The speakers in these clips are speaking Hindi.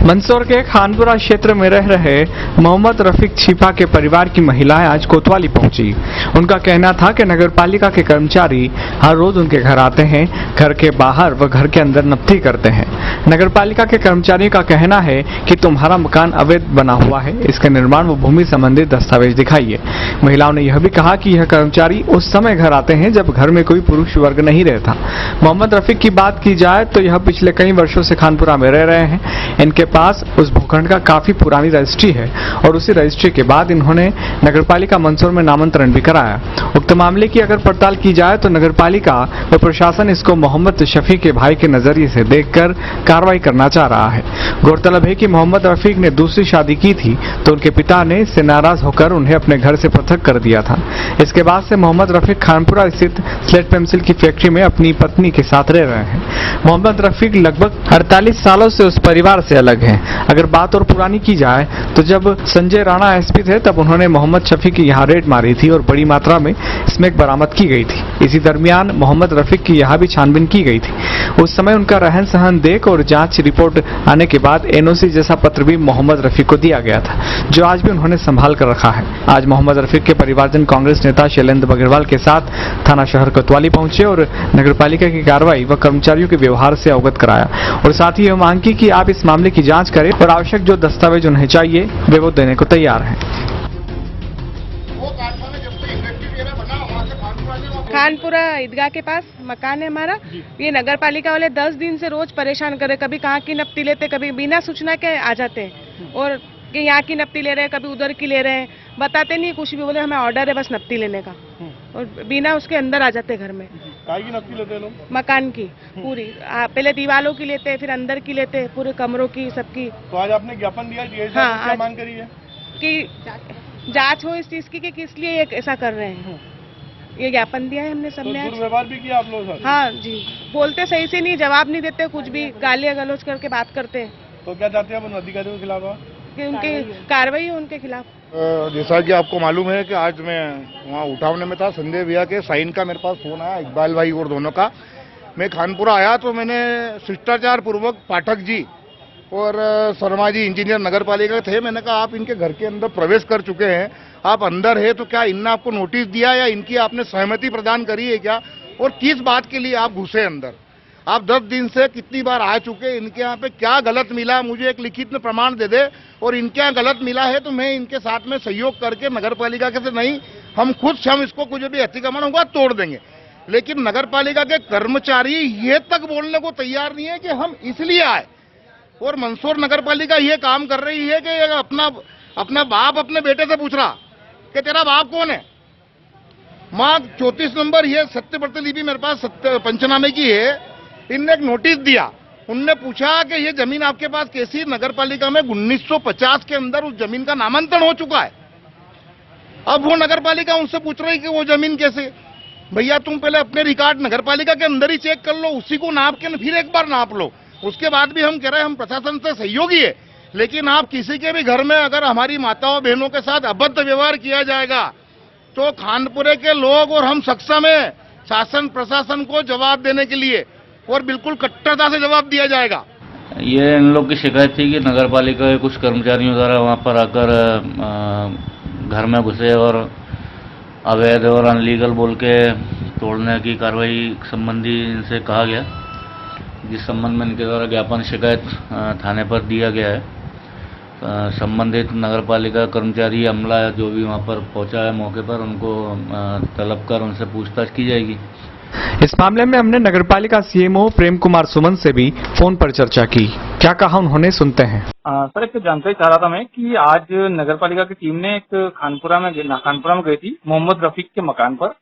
मंदसौर के खानपुरा क्षेत्र में रह रहे मोहम्मद रफीक छिपा के परिवार की महिलाएं आज कोतवाली पहुंची। उनका कहना था कि नगरपालिका के कर्मचारी हर रोज उनके घर आते हैं, घर के बाहर व घर के अंदर नफ्ती करते हैं। नगरपालिका के कर्मचारियों का कहना है कि तुम्हारा मकान अवैध बना हुआ है, इसके निर्माण व भूमि संबंधी दस्तावेज दिखाइए। महिलाओं ने यह भी कहा कि यह कर्मचारी उस समय घर आते हैं जब घर में कोई पुरुष वर्ग नहीं रहता। मोहम्मद रफीक की बात की जाए तो यह पिछले कई वर्षों से खानपुरा में रह रहे हैं। इनके पास उस भूखंड का काफी पुरानी रजिस्ट्री है और उसी रजिस्ट्री के बाद इन्होंने नगरपालिका मंदसौर में नामांतरण भी कराया। उक्त मामले की अगर पड़ताल की जाए तो नगरपालिका व प्रशासन इसको मोहम्मद शफी के भाई के नजरिए से देखकर कार्रवाई करना चाह रहा है। गौरतलब है कि मोहम्मद रफीक ने दूसरी शादी की थी तो उनके पिता ने इससे नाराज होकर उन्हें अपने घर से पृथक कर दिया था। इसके बाद से मोहम्मद रफीक खानपुरा स्थित स्लेट पेंसिल की फैक्ट्री में अपनी पत्नी के साथ रह रहे हैं। मोहम्मद रफीक लगभग 48 सालों से उस परिवार से अलग हैं। अगर बात और पुरानी की जाए तो जब संजय राणा एसपी थे तब उन्होंने मोहम्मद शफी की यहाँ रेड मारी थी और बड़ी मात्रा में स्मैक बरामद की गई थी। इसी दरमियान मोहम्मद रफीक की यहाँ भी छानबीन की गई थी। उस समय उनका रहन सहन देख और जांच रिपोर्ट आने के बाद एनओसी जैसा पत्र भी मोहम्मद रफीक को दिया गया था, जो आज भी उन्होंने संभाल कर रखा है। आज मोहम्मद रफीक के परिवारजन कांग्रेस नेता शैलेंद्र अग्रवाल के साथ थाना शहर कोतवाली पहुंचे और नगरपालिका की कार्रवाई व कर्मचारियों के व्यवहार से अवगत कराया और साथ ही यह मांग की कि आप इस मामले की जांच करें और आवश्यक जो दस्तावेज उन्हें चाहिए वे वो देने को तैयार हैं। खानपुरा ईदगाह के पास मकान है हमारा। ये नगर पालिका वाले 10 दिन से रोज परेशान कर रहे, कभी कहाँ की नपती लेते, कभी बिना सूचना के आ जाते हैं और कि यहाँ की नपती ले रहे हैं, कभी उधर की ले रहे हैं, बताते नहीं कुछ भी, बोले हमें ऑर्डर है बस नपती लेने का और बिना उसके अंदर आ जाते घर में। काय की नपती लेते लोग? मकान की पूरी, पहले दीवारों की लेते, फिर अंदर की लेते, पूरे कमरों की, सबकी। तो आज आपने ज्ञापन दिया, हाँ, क्या मांग करी है? कि जांच हो इस चीज की कि किस लिए ऐसा कर रहे हैं, ये ज्ञापन दिया है हमने सबने। तो दुर्व्यवहार भी किया आप लोगों से? हाँ जी, बोलते सही से नहीं, जवाब नहीं देते, कुछ भी गालियां गलौज करके बात करते हैं। तो क्या चाहते हैं अधिकारियों के खिलाफ? कि उनकी कार्रवाई हो उनके खिलाफ। जैसा कि आपको मालूम है कि आज मैं वहाँ उठावने में था, संजय भैया के साइन का मेरे पास फोन आया, इकबाल भाई और दोनों का। मैं खानपुरा आया तो मैंने शिष्टाचार पूर्वक पाठक जी और शर्मा जी इंजीनियर नगर पालिका थे, मैंने कहा आप इनके घर के अंदर प्रवेश कर चुके हैं, आप अंदर है तो क्या इनने आपको नोटिस दिया या इनकी आपने सहमति प्रदान करी है क्या, और किस बात के लिए आप घुसे अंदर? आप 10 दिन से कितनी बार आ चुके, इनके यहाँ पे क्या गलत मिला मुझे एक लिखित में प्रमाण दे दे, और इनके यहाँ गलत मिला है तो मैं इनके साथ में सहयोग करके नगर पालिका के से नहीं, हम खुद हम इसको कुछ भी अतिक्रमण होगा तोड़ देंगे। लेकिन नगर पालिका के कर्मचारी ये तक बोलने को तैयार नहीं है कि हम इसलिए आए, और मंदसौर नगर पालिका ये काम कर रही है कि अपना बाप अपने बेटे से पूछ रहा कि तेरा बाप कौन है। माँ 34 नंबर ये सत्य प्रतिलिपि मेरे पास पंचनामे की है, इनने एक नोटिस दिया, उनने पूछा कि ये जमीन आपके पास कैसी? नगर पालिका में 1950 के अंदर उस जमीन का नामांतरण हो चुका है। अब वो नगर पालिका उनसे पूछ रही कि वो जमीन कैसे? भैया तुम पहले अपने रिकॉर्ड नगर पालिका के अंदर ही चेक कर लो, उसी को नाप के फिर एक बार नाप लो, उसके बाद भी हम कह रहे हैं हम प्रशासन से सहयोगी है। लेकिन आप किसी के भी घर में अगर हमारी माताओं बहनों के साथ अभद्र व्यवहार किया जाएगा तो खानपुरे के लोग और हम सक्षम है शासन प्रशासन को जवाब देने के लिए, और बिल्कुल कट्टरता से जवाब दिया जाएगा। ये इन लोग की शिकायत थी कि नगर पालिका के कुछ कर्मचारियों द्वारा वहाँ पर आकर घर में घुसे और अवैध और अनलीगल बोल के तोड़ने की कार्रवाई संबंधी इनसे कहा गया, जिस संबंध में इनके द्वारा ज्ञापन शिकायत थाने पर दिया गया है। संबंधित नगर पालिका कर्मचारी अमला जो भी वहाँ पर पहुँचा है मौके पर, उनको तलब कर उनसे पूछताछ की जाएगी। इस मामले में हमने नगरपालिका सीएमओ प्रेम कुमार सुमन से भी फोन पर चर्चा की। क्या कहा उन्होंने, सुनते हैं। सर एक जानकारी चाह रहा था मैं कि आज नगरपालिका की टीम ने एक खानपुरा में गई थी मोहम्मद रफीक के मकान पर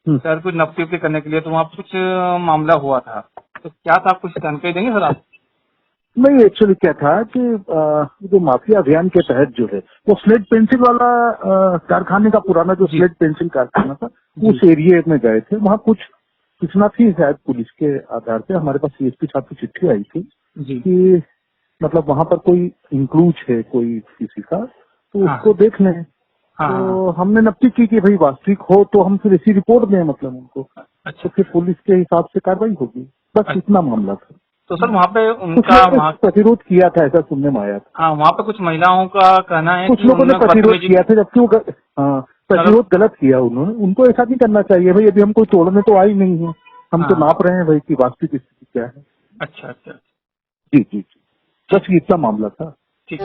सर कुछ नफ्ती उफ्ती करने के लिए, तो वहाँ कुछ मामला हुआ था, तो क्या था, कुछ जानकारी देंगे सर आप? नहीं, एक्चुअली क्या था कि जो माफिया अभियान के तहत जो है वो स्लेट पेंसिल वाला कारखाने का पुराना जो स्लेट पेंसिल कारखाना था उस एरिया में गए थे। वहाँ कुछ सूचना थी शायद पुलिस के आधार पे, हमारे पास सीएसपी साहब की चिट्ठी आई थी कि मतलब वहाँ पर कोई इंक्लूज है कोई किसी का, तो उसको देख लें। तो हमने नक्की की कि भाई वास्तविक हो तो हम फिर ऐसी रिपोर्ट दें, मतलब उनको। अच्छा, फिर पुलिस के हिसाब से कार्रवाई होगी, बस इतना मामला था। तो सर वहाँ पे कुछ उनका लोगों ने प्रतिरोध किया था, ऐसा सुनने में आया था। हाँ, वहाँ पे कुछ महिलाओं का कहना है कुछ कि लोगों ने उन्होंने प्रतिरोध बदतमीजी किया था, जबकि वो प्रतिरोध गलत किया उन्होंने। उनको ऐसा नहीं करना चाहिए भाई, अभी हम कोई तोड़ने तो आई नहीं है, हम तो हाँ। नाप रहे हैं भाई कि वास्तविक स्थिति क्या है। अच्छा अच्छा जी जी जी, बस इतना मामला था। ठीक।